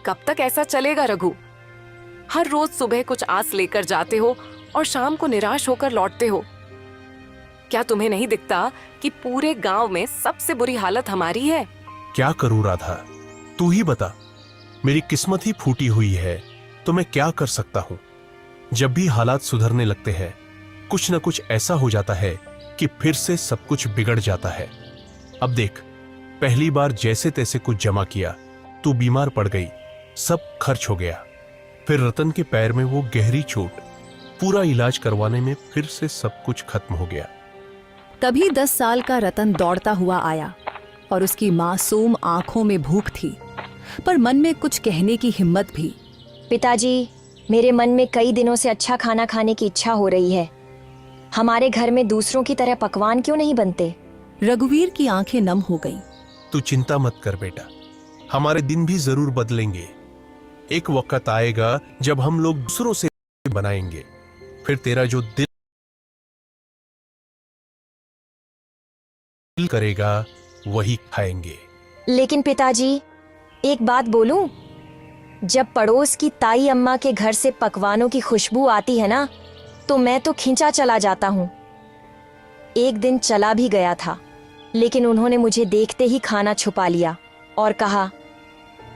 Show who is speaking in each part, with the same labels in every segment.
Speaker 1: कब तक ऐसा चलेगा रघु? हर रोज सुबह कुछ आस लेकर जाते हो और शाम को निराश होकर लौटते हो। क्या तुम्हें नहीं दिखता कि पूरे गांव में सबसे बुरी हालत हमारी है?
Speaker 2: क्या करूं राधा, तू ही बता। मेरी किस्मत ही फूटी हुई है तो मैं क्या कर सकता हूं। जब भी हालात सुधरने लगते हैं कुछ न कुछ ऐसा हो जाता है कि फिर से सब कुछ बिगड़ जाता है। अब देख, पहली बार जैसे तैसे कुछ जमा किया, तू बीमार पड़ गई, सब खर्च हो गया। फिर रतन के पैर में वो गहरी चोट, पूरा इलाज करवाने में फिर से सब कुछ खत्म हो गया।
Speaker 3: तभी 10 साल का रतन दौड़ता हुआ आया और उसकी मासूम आंखों में भूख थी, पर मन में कुछ कहने की हिम्मत भी।
Speaker 4: पिताजी, मेरे मन में कई दिनों से अच्छा खाना खाने की इच्छा हो रही है। हमारे घर में दूसरों की तरह पकवान क्यों नहीं बनते?
Speaker 3: रघुवीर की आंखें नम हो गईं।
Speaker 2: तू चिंता मत कर बेटा, हमारे दिन भी जरूर बदलेंगे। एक वक्त आएगा जब हम लोग दूसरों से बनाएंगे, फिर तेरा जो दिल करेगा वही खाएंगे।
Speaker 4: लेकिन पिताजी, एक बात बोलूं? जब पड़ोस की ताई अम्मा के घर से पकवानों की खुशबू आती है ना, तो मैं तो खींचा चला जाता हूं। एक दिन चला भी गया था, लेकिन उन्होंने मुझे देखते ही खाना छुपा लिया और कहा,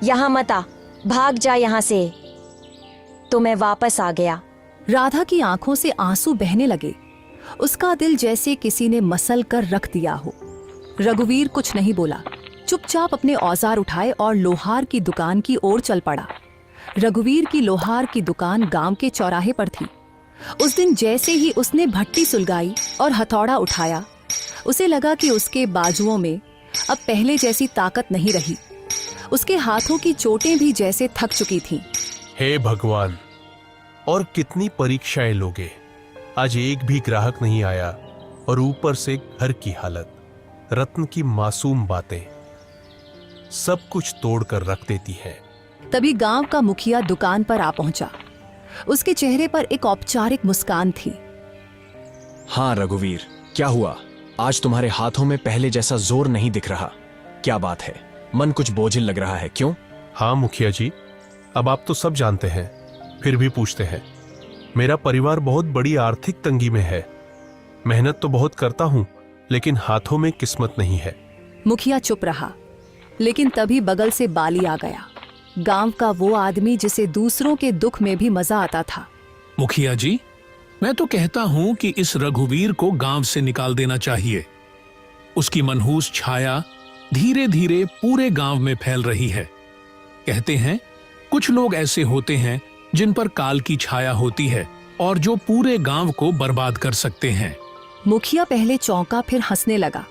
Speaker 4: यहां मत आ, भाग जा यहां से। तो मैं वापस आ गया।
Speaker 3: राधा की आंखों से आंसू बहने लगे। उसका दिल जैसे किसी ने मसल कर रख दिया हो। रघुवीर कुछ नहीं बोला, चुपचाप अपने औजार उठाए और लोहार की दुकान की ओर चल पड़ा। रघुवीर की लोहार की दुकान गांव के चौराहे पर थी। उस दिन जैसे ही उसने भट्टी सुलगाई और हथौड़ा उठाया, उसे लगा कि उसके बाजुओं में अब पहले जैसी ताकत नहीं रही। उसके हाथों की चोटें भी जैसे थक चुकी थीं।
Speaker 2: हे भगवान, और कितनी परीक्षाएं लोगे। आज एक भी ग्राहक नहीं आया और ऊपर से घर की हालत, रत्न की मासूम बातें सब कुछ तोड़कर रख देती है।
Speaker 3: तभी गांव का मुखिया दुकान पर आ पहुंचा। उसके चेहरे पर एक औपचारिक मुस्कान थी।
Speaker 5: हाँ रघुवीर, क्या हुआ? आज तुम्हारे हाथों में पहले जैसा जोर नहीं दिख रहा। क्या बात है? मन कुछ बोझिल लग रहा है, क्यों?
Speaker 2: हाँ मुखिया जी, अब आप तो सब जानते हैं, फिर भी पूछते हैं। मेरा परिवार बहुत बड़ी आर्थिक तंगी में है। मेहनत तो बहुत करता हूं, लेकिन हाथों में किस्मत नहीं है।
Speaker 3: मुखिया चुप रहा, लेकिन तभी बगल से बाली आ गया। गांव का वो आदमी जिसे दूसरों के दुख में भी मजा आता था।
Speaker 6: मुखिया जी, मैं तो कहता हूं कि इस रघुवीर को गांव से निकाल देना चाहिए। उसकी मनहूस छाया धीरे धीरे पूरे गांव में फैल रही है। कहते हैं कुछ लोग ऐसे होते हैं जिन पर काल की छाया होती है और जो पूरे गांव को बर्बाद कर सकते हैं।
Speaker 3: मुखिया पहले चौंका, फिर हंसने लगा।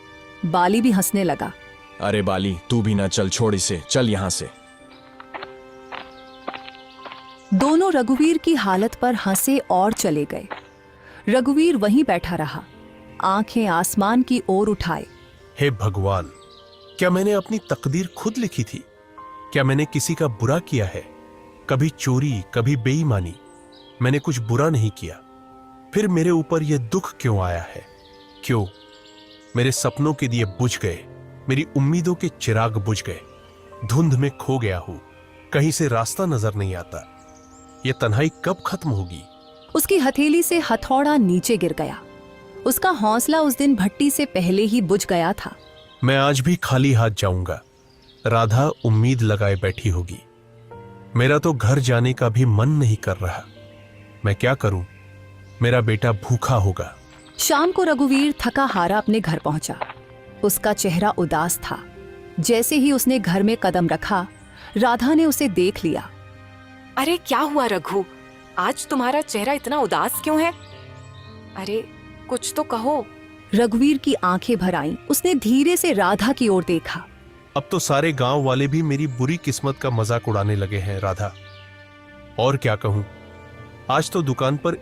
Speaker 3: बाली भी हंसने लगा।
Speaker 5: अरे बाली, तू भी ना चल, छोड़ इसे, चल यहां से।
Speaker 3: दोनों रघुवीर की हालत पर हंसे और चले गए। रघुवीर वहीं बैठा रहा, आंखें आसमान की ओर उठाए।
Speaker 2: हे भगवान, क्या मैंने अपनी तकदीर खुद लिखी थी? क्या मैंने किसी का बुरा किया है? कभी चोरी, कभी बेईमानी, मैंने कुछ बुरा नहीं किया। फिर मेरे ऊपर यह दुख क्यों आया है? क्यों? मेरे सपनों के दिए बुझ गए, मेरी उम्मीदों के चिराग बुझ गए। धुंध में खो गया हूं, कहीं से रास्ता नजर नहीं आता। यह तन्हाई कब खत्म होगी?
Speaker 3: उसकी हथेली से हथौड़ा नीचे गिर गया। उसका हौसला उस दिन भट्टी से पहले ही बुझ गया था।
Speaker 2: मैं आज भी खाली हाथ जाऊंगा। राधा उम्मीद लगाए बैठी होगी। मेरा तो घर जाने का भी मन नहीं कर रहा। मैं क्या करूं? मेरा बेटा भूखा होगा।
Speaker 3: शाम को रघुवीर थका हारा अपने घर पहुंचा। उसका चेहरा उदास था। जैसे ही उसने घर में कदम रखा, राधा ने उसे देख लिया।
Speaker 1: अरे क्या हुआ रघु, आज तुम्हारा चेहरा इतना उदास क्यों है? अरे कुछ तो कहो।
Speaker 3: रघुवीर की आंखें भर आईं। उसने धीरे से राधा की ओर देखा।
Speaker 2: अब तो सारे गांव वाले भी मेरी बुरी किस्मत का मजाक उड़ाने लगे हैं राधा। और क्या कहूं, आज तो दुकान पर